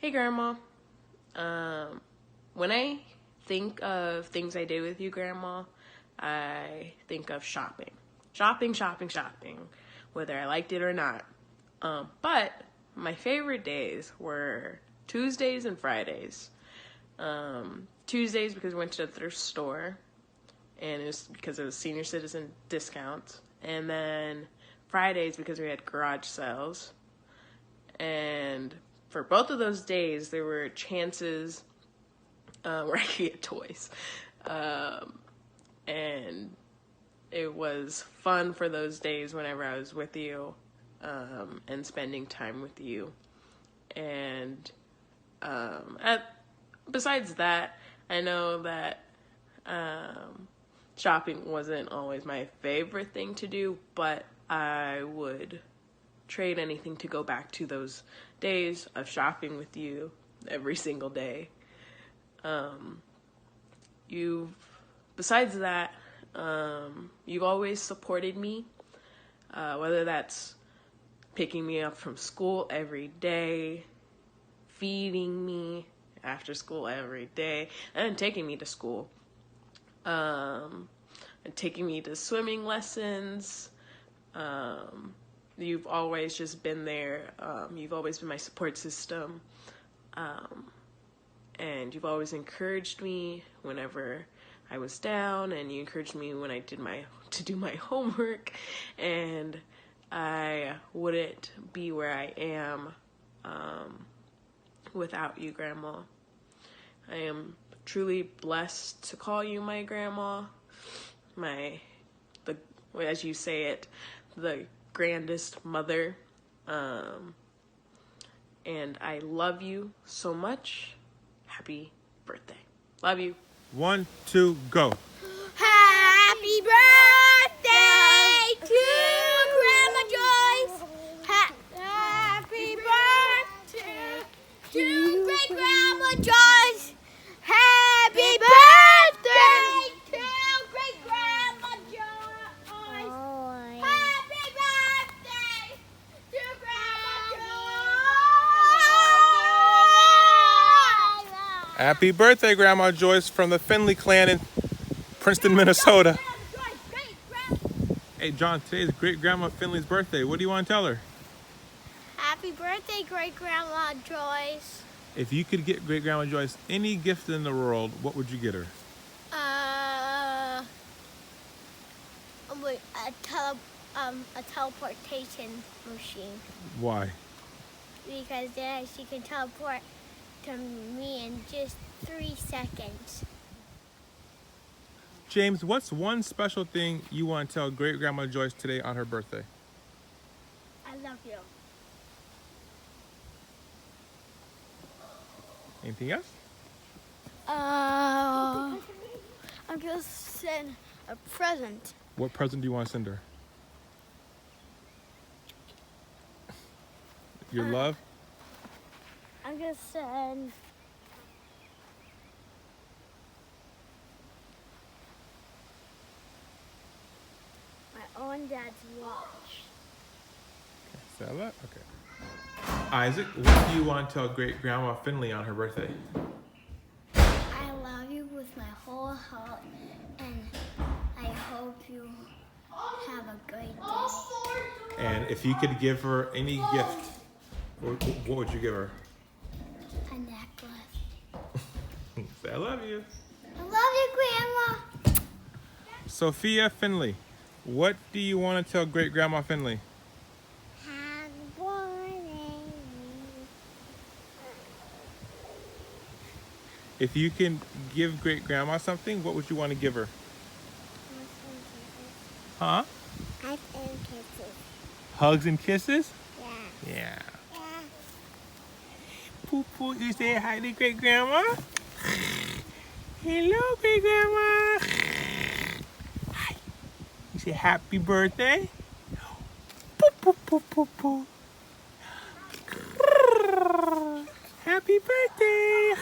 Hey, Grandma. When I think of things I did with you, Grandma, I think of shopping. Shopping, shopping, shopping, whether I liked it or not. But my favorite days were Tuesdays and Fridays. Tuesdays because we went to the thrift store, and it was because it was senior citizen discounts. And then Fridays because we had garage sales. And for both of those days, there were chances where I could get toys. And it was fun for those days whenever I was with you and spending time with you. And besides that, I know that shopping wasn't always my favorite thing to do, but I would trade anything to go back to those days of shopping with you every single day. Besides that, you've always supported me, whether that's picking me up from school every day, feeding me after school every day, and taking me to school, and taking me to swimming lessons. You've always just been there. You've always been my support system. And you've always encouraged me whenever I was down, and you encouraged me when I did to do my homework, and I wouldn't be where I am without you, Grandma. I am truly blessed to call you my grandma, as you say it, the grandest mother, and I love you so much. Happy birthday. Love you. 1, 2, go. Happy birthday to Grandma Joyce. Happy birthday to Great Grandma Joyce. Happy birthday to Great Grandma Joyce. Happy birthday to Grandma Joyce. Happy birthday, Grandma Joyce from the Finley clan in Princeton, Minnesota. Hey, John, today is Great Grandma Finley's birthday. What do you want to tell her? Happy birthday, Great Grandma Joyce. If you could get Great Grandma Joyce any gift in the world, what would you get her? A teleportation machine. Why? Because then she can teleport to me in just 3 seconds. James, what's one special thing you want to tell Great Grandma Joyce today on her birthday? I love you. Anything else? I'm gonna send a present. What present do you want to send her? Your love? I'm gonna send my own dad's watch. Is that it? Okay. Isaac, what do you want to tell Great Grandma Finley on her birthday? I love you with my whole heart, and I hope you have a great day. And if you could give her any gift, what would you give her? A necklace. Say, I love you. I love you, Grandma. Sophia Finley, what do you want to tell Great Grandma Finley? Happy birthday. If you can give Great Grandma something, what would you want to give her? Huh? Hugs and kisses. Hugs and kisses? Yeah. Yeah. Poo poo, you say hi to Great Grandma? Hello, Great Grandma. Hi. You say happy birthday? Poo poo poo poo poo. Happy birthday.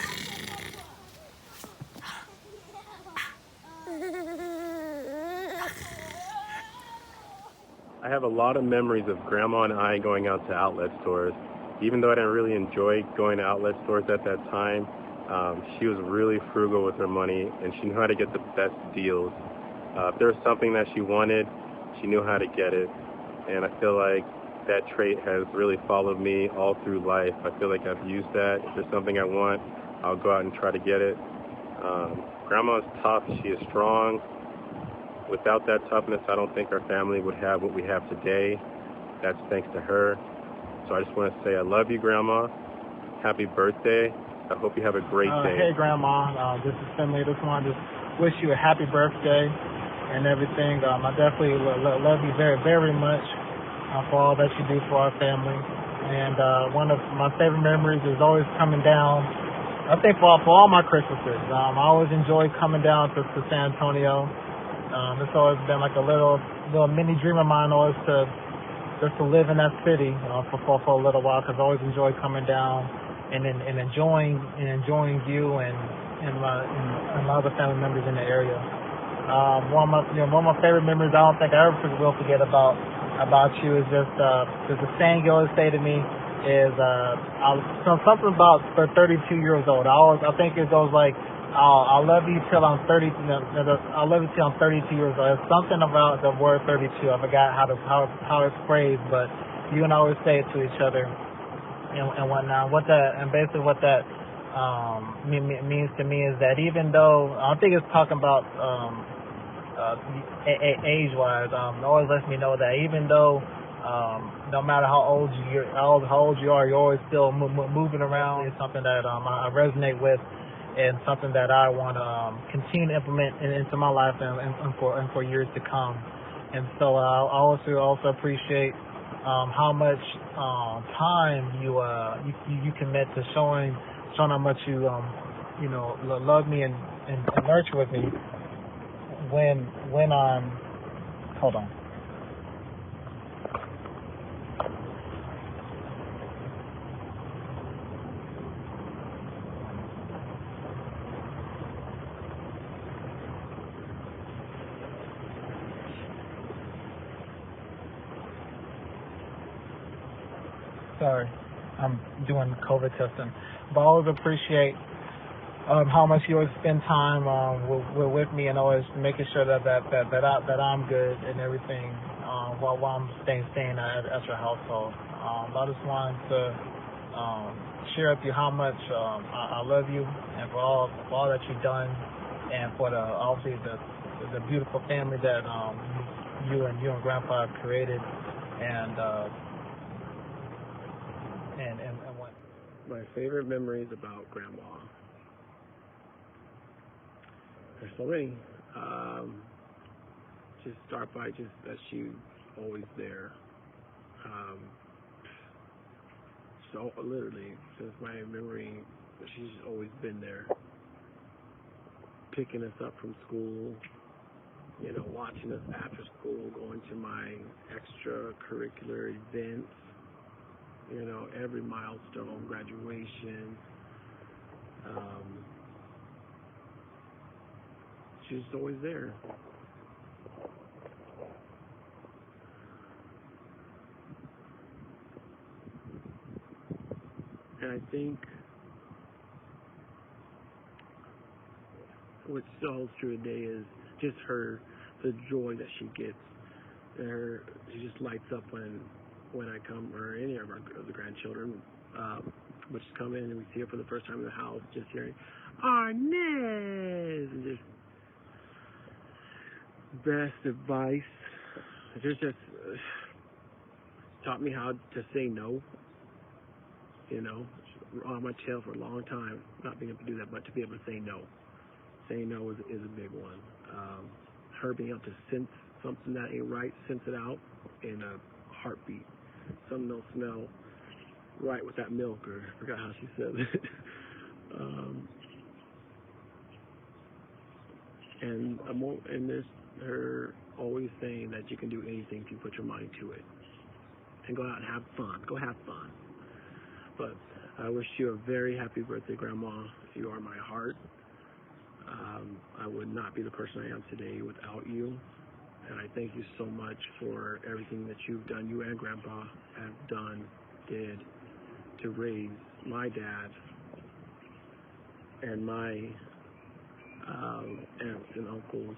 I have a lot of memories of Grandma and I going out to outlet stores even though I didn't really enjoy going to outlet stores at that time, she was really frugal with her money, and she knew how to get the best deals. If there was something that she wanted, she knew how to get it. And I feel like that trait has really followed me all through life. I feel like I've used that. If there's something I want, I'll go out and try to get it. Grandma is tough. She is strong. Without that toughness, I don't think our family would have what we have today. That's thanks to her. So I just want to say I love you, Grandma. Happy birthday. I hope you have a great day. Hey, Grandma. This is Finley. Just wanted to wish you a happy birthday and everything. I definitely love you very, very much for all that you do for our family. And one of my favorite memories is always coming down. I think for all my Christmases, I always enjoy coming down to San Antonio. It's always been like a little mini dream of mine, always just to live in that city for a little while, because I always enjoy coming down and enjoying you and my other family members in the area. One of my favorite memories I don't think I ever will forget about you is just there's a saying you always say to me is something about 32 years old. I think it goes like, I'll love you till I'm 30. I'll love you till I'm 32 years old. It's something about the word 32. I forgot how it's phrased, but you and I always say it to each other and whatnot. What that means to me is that even though I think it's talking about age-wise, it always lets me know that even though no matter how old you are, you're always still moving around. It's something that I resonate with, and something that I want to continue to implement into my life and for years to come. And so I also appreciate how much time you commit to showing how much you love me and nurture with me when I'm hold on. Sorry, I'm doing COVID testing. But I always appreciate how much you always spend time with me, and always making sure that I'm good and everything while I'm staying at your household. I just wanted to share with you how much I love you, and for all that you've done, and for obviously the beautiful family that you and Grandpa have created, and what. My favorite memories about Grandma. There's so many. Just start by just that she's always there. So literally, since my memory, she's always been there. Picking us up from school, watching us after school, going to my extracurricular events, every milestone, graduation. She's always there. And I think what still holds true today is just the joy that she gets. She just lights up when I come, or any of the grandchildren, which come in and we see her for the first time in the house, just hearing, Arnez, and just best advice. Just taught me how to say no. On my tail for a long time, not being able to do that, but to be able to say no. Saying no is a big one. Her being able to sense something that ain't right, sense it out in a heartbeat. Something don't smell right with that milk, or I forgot how she said it. And there's her always saying that you can do anything if you put your mind to it. And go out and have fun. Go have fun. But I wish you a very happy birthday, Grandma. You are my heart. I would not be the person I am today without you. And I thank you so much for everything that you've done, you and Grandpa have did to raise my dad and my aunts and uncles,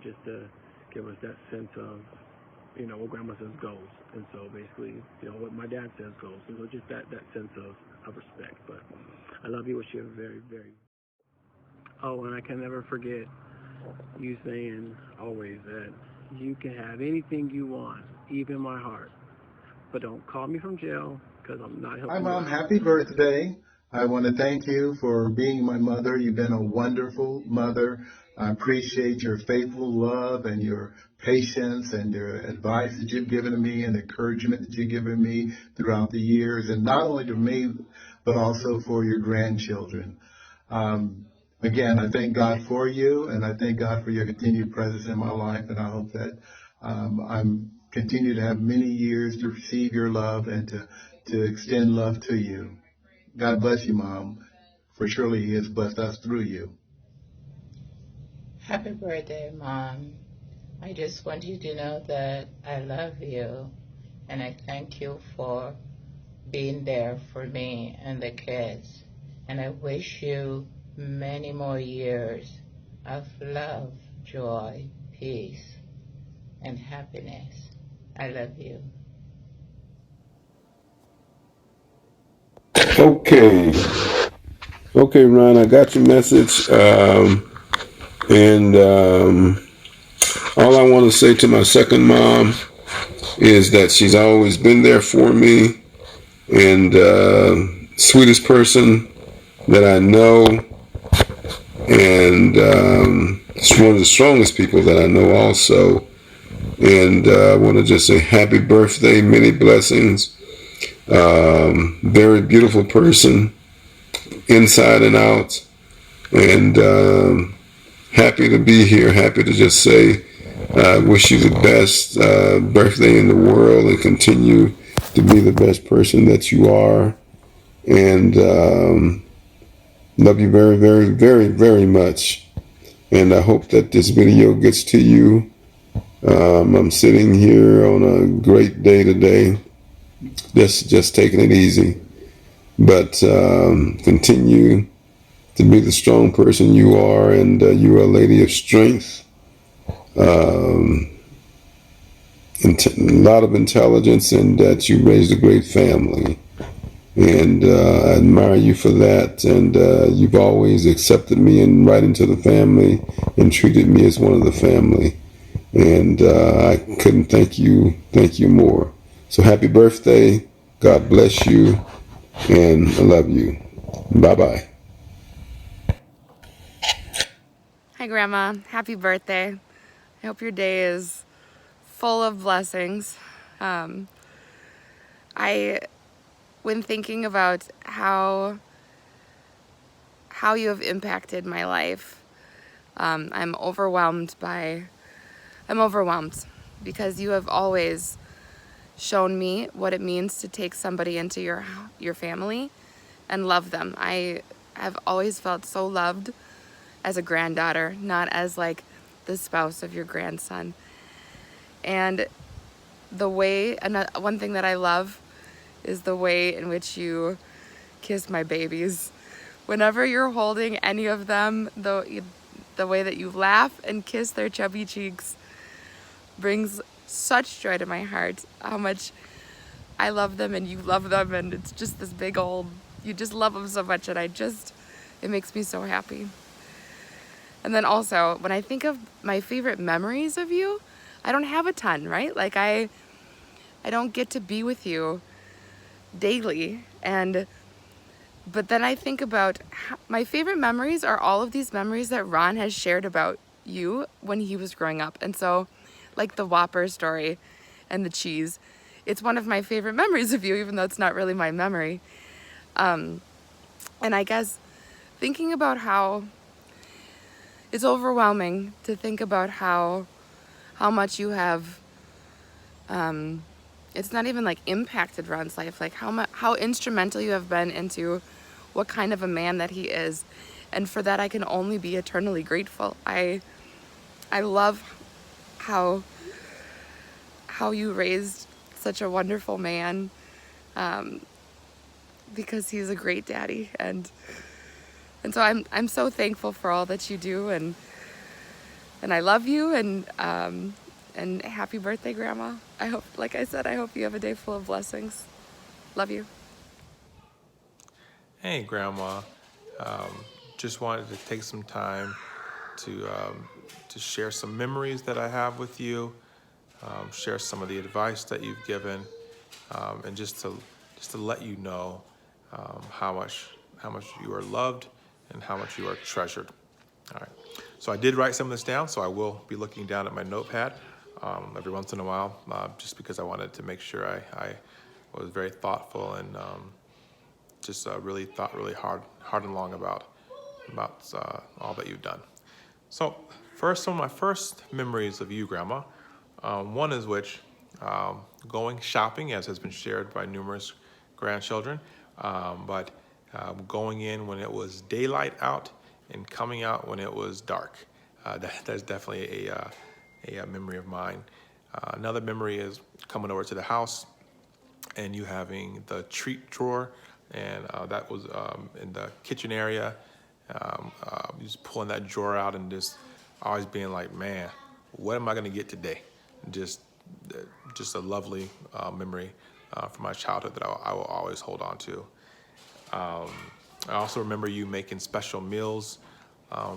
just to give us that sense of, what grandma says goes. And so basically, what my dad says goes. And so just that sense of respect. But I love you. Wish you a very, very... Oh, and I can never forget you saying always that you can have anything you want, even my heart. But don't call me from jail, because I'm not helping Hi, you Mom. out. Happy birthday. I want to thank you for being my mother. You've been a wonderful mother. I appreciate your faithful love and your patience and your advice that you've given to me and encouragement that you've given me throughout the years, and not only to me, but also for your grandchildren. Again, I thank God for you, and I thank God for your continued presence in my life, and I hope that I'm continue to have many years to receive your love and to extend love to you. God bless you, Mom, for surely He has blessed us through you. Happy birthday, Mom. I just want you to know that I love you, and I thank you for being there for me and the kids. And I wish you many more years of love, joy, peace, and happiness. I love you. Okay, Ron, I got your message. And all I want to say to my second mom is that she's always been there for me, and sweetest person that I know, and she's one of the strongest people that I know also. And I want to just say happy birthday, many blessings. Very beautiful person, inside and out, and happy to be here. Happy to just say, wish you the best birthday in the world, and continue to be the best person that you are. And love you very, very, very, very much. And I hope that this video gets to you. I'm sitting here on a great day today, just taking it easy. But continue to be the strong person you are, and you are a lady of strength, a lot of intelligence, and that you raised a great family. And I admire you for that. And you've always accepted me and right into the family and treated me as one of the family. And I couldn't thank you more. So happy birthday. God bless you. And I love you. Bye-bye. Hi, Grandma. Happy birthday. I hope your day is full of blessings. When thinking about how you have impacted my life, I'm overwhelmed because you have always shown me what it means to take somebody into your family and love them. I have always felt so loved as a granddaughter, not as like the spouse of your grandson. And one thing that I love is the way in which you kiss my babies. Whenever you're holding any of them, the way that you laugh and kiss their chubby cheeks brings such joy to my heart. How much I love them and you love them, and it's just this big old, you just love them so much, and it makes me so happy. And then also, when I think of my favorite memories of you, I don't have a ton, right? Like I don't get to be with you daily, but then I think about my favorite memories are all of these memories that Ron has shared about you when he was growing up. And so, like the Whopper story and the cheese, it's one of my favorite memories of you, even though it's not really my memory. And I guess thinking about how it's overwhelming to think about how much you have, it's not even like impacted Ron's life, like how instrumental you have been into what kind of a man that he is. And for that, I can only be eternally grateful. I love how you raised such a wonderful man because he's a great daddy, and so I'm so thankful for all that you do, and I love you, and happy birthday, Grandma. I hope, like I said, I hope you have a day full of blessings. Love you. Hey, Grandma. Just wanted to take some time to share some memories that I have with you, share some of the advice that you've given, and just to let you know how much you are loved and how much you are treasured. All right. So I did write some of this down, so I will be looking down at my notepad every once in a while, just because I wanted to make sure I was very thoughtful and just really thought really hard and long about all that you've done. So first, some of my first memories of you, Grandma, one is which going shopping, as has been shared by numerous grandchildren, but going in when it was daylight out and coming out when it was dark. That's definitely a memory of mine. Another memory is coming over to the house and you having the treat drawer, and that was in the kitchen area. Just pulling that drawer out and just always being like, man, what am I gonna get today? Just a lovely memory from my childhood that I will always hold on to. I also remember you making special meals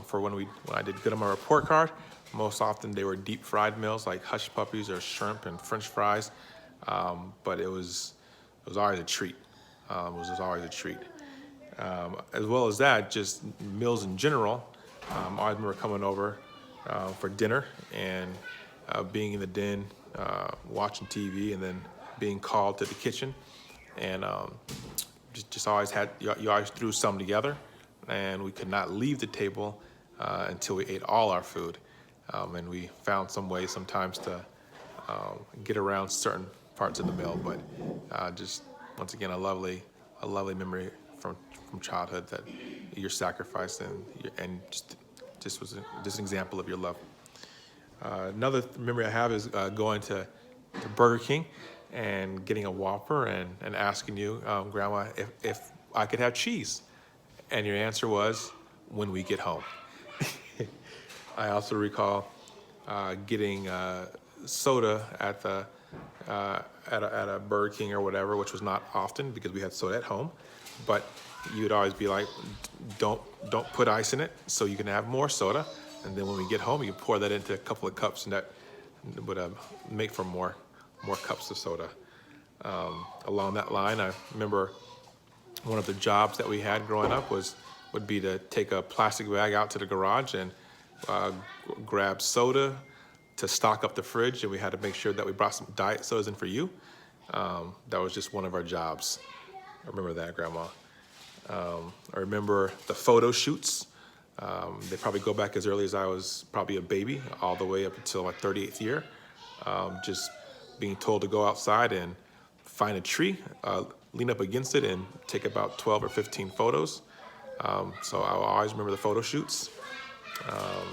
for when I did good on my report card. Most often they were deep fried meals like hush puppies or shrimp and French fries, but it was always a treat. It was always a treat. As well as that, just meals in general. I always remember coming over for dinner and being in the den, watching TV, and then being called to the kitchen, and just always you always threw some together, and we could not leave the table until we ate all our food, and we found some way sometimes to get around certain parts of the meal, but just once again a lovely memory from childhood that your sacrifice and just was just an example of your love. Another memory I have is going to Burger King and getting a Whopper and asking you, Grandma, if I could have cheese. And your answer was, when we get home. I also recall getting soda at a Burger King or whatever, which was not often because we had soda at home. But you'd always be like, don't put ice in it so you can have more soda. And then when we get home, you pour that into a couple of cups, and that would make for more cups of soda. Along that line, I remember one of the jobs that we had growing up would be to take a plastic bag out to the garage and grab soda to stock up the fridge, and we had to make sure that we brought some diet sodas in for you. That was just one of our jobs. I remember that, Grandma. I remember the photo shoots. They probably go back as early as I was probably a baby, all the way up until my 38th year. Just being told to go outside and find a tree, lean up against it, and take about 12 or 15 photos. So I will always remember the photo shoots. I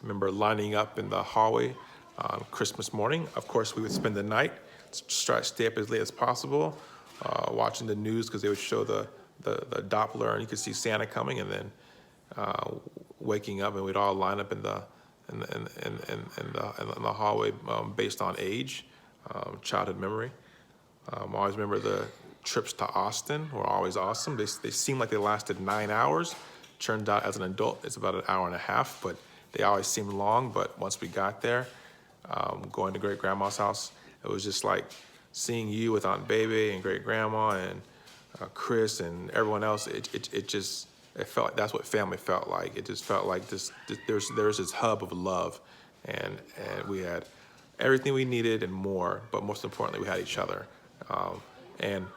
remember lining up in the hallway on Christmas morning. Of course, we would spend the night, try to stay up as late as possible, watching the news because they would show the Doppler, and you could see Santa coming, and then waking up, and we'd all line up in the hallway based on age, childhood memory. I always remember the trips to Austin were always awesome. They seemed like they lasted 9 hours. Turned out as an adult, it's about an hour and a half, but they always seemed long. But once we got there, going to great grandma's house, it was just like seeing you with Aunt Baby and great grandma and Chris and everyone else. It felt like that's what family felt like. It just felt like there's this hub of love, and we had everything we needed and more. But most importantly, we had each other, and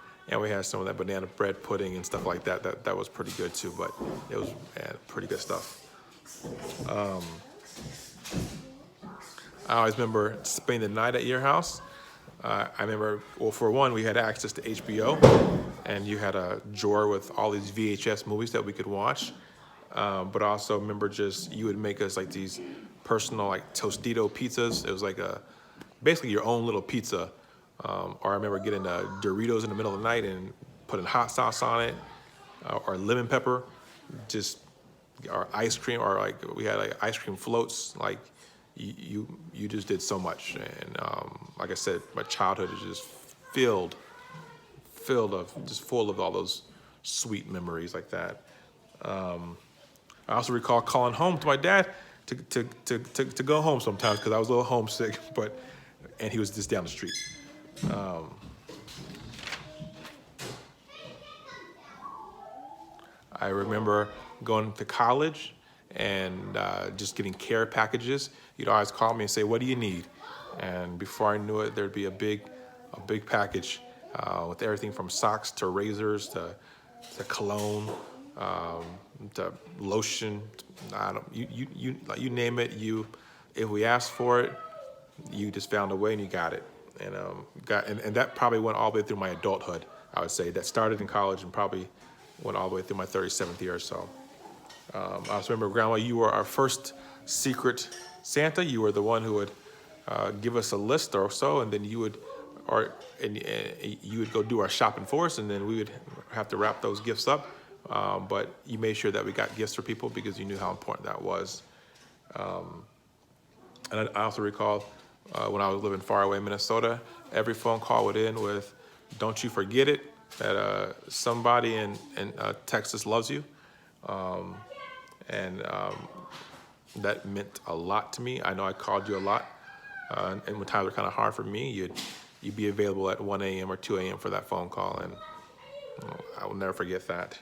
we had some of that banana bread pudding and stuff like that. That was pretty good too. But it was pretty good stuff. I always remember spending the night at your house. I remember, well, for one, we had access to HBO, and you had a drawer with all these VHS movies that we could watch. But also remember you would make us like these personal like Tostito pizzas. It was like basically your own little pizza Or I remember getting Doritos in the middle of the night and putting hot sauce on it, or lemon pepper, or ice cream, or like we had like ice cream floats. Like you just did so much, and like I said, my childhood is just full of all those sweet memories like that. I also recall calling home to my dad to go home sometimes because I was a little homesick, and he was just down the street. I remember going to college and just getting care packages. You'd always call me and say, "What do you need?" And before I knew it, there'd be a big package with everything from socks to razors to cologne to lotion. You name it. If we asked for it, you just found a way and you got it. And that probably went all the way through my adulthood. I would say that started in college and probably went all the way through my 37th year or so. I also remember, Grandma, you were our first secret Santa. You were the one who would give us a list or so, and then you would go do our shopping for us, and then we would have to wrap those gifts up. But you made sure that we got gifts for people because you knew how important that was. And I also recall when I was living far away in Minnesota, every phone call would end with, "Don't you forget it, that somebody in Texas loves you." That meant a lot to me. I know I called you a lot, and when times were kind of hard for me, you'd be available at 1 a.m. or 2 a.m. for that phone call, and I will never forget that.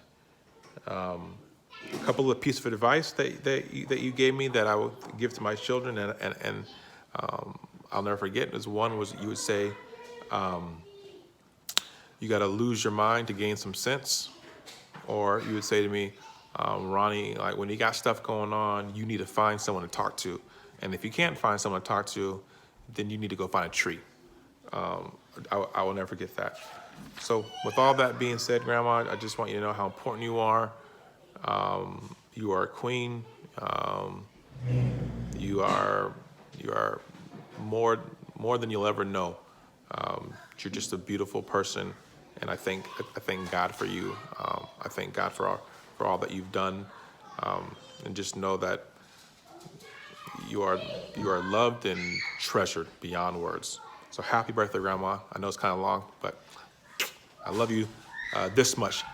A couple of pieces of advice that you gave me that I will give to my children, and I'll never forget. One was you would say, "You got to lose your mind to gain some sense," or you would say to me, "Ronnie, like when you got stuff going on, you need to find someone to talk to, and if you can't find someone to talk to, then you need to go find a tree." I will never forget that. So with all that being said, Grandma, I just want you to know how important you are. You are a queen. You are more than you'll ever know. You're just a beautiful person, and I thank God for you. I thank God for all that you've done, and just know that you are loved and treasured beyond words. So happy birthday, Grandma. I know it's kind of long, but I love you this much.